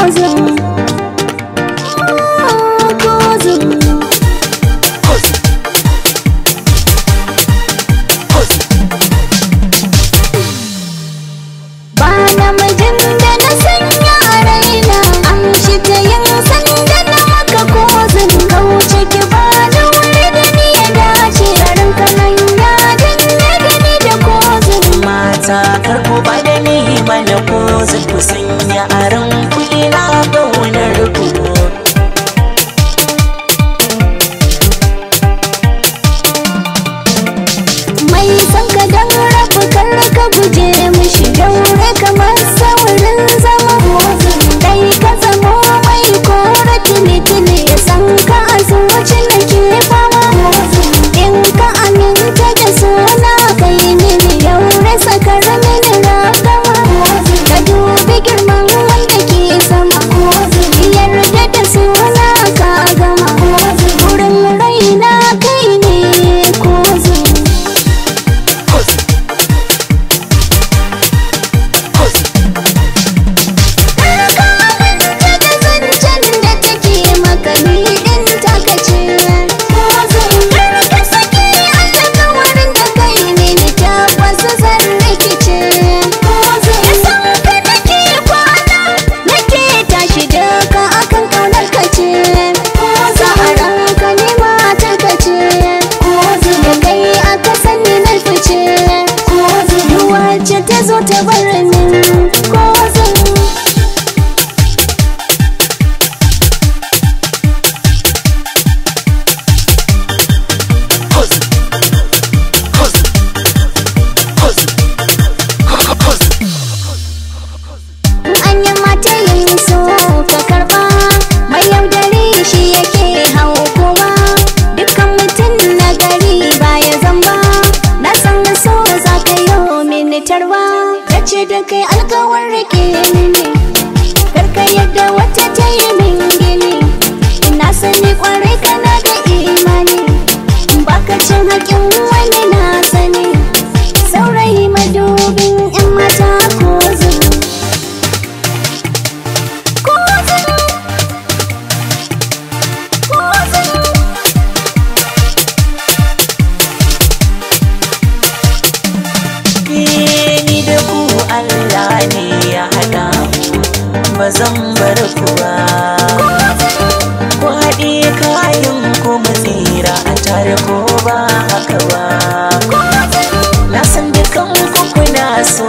couzin. Karko ba da ni mana couzin ku sanya aron kuɗi na gaunar ku. Mai san ka dan rabu kar ka guje mishi, daure kamar saurin zama dai ka zamo mai kora tili-tili ya san ka a zuci na ke fama. In ka aminta da suna kai mini daure sakar mini ragama, ka dubi girman wanda ke sama, yarda da suna ka gama, wurin raina kai ne couzin. Zo ta bar min couzin. An yi mata yin so ka karba, mai yaudari shi yake hau kuma, dukkan mutum na gari baya zamba, na san so za ka yi mini tarba. Ce da kai alkawar rike mini, karka yadda wata ta yi min gini, ina sani kwarai kana da imani, baka cin haƙin wani na sani, saurayi madubin 'yan mata couzin. Allah ne ya haɗa ba zan bar ku ba, ku haɗe kayan ku mu tsira a tare ko ba haka ba, na san dukan ku kuna so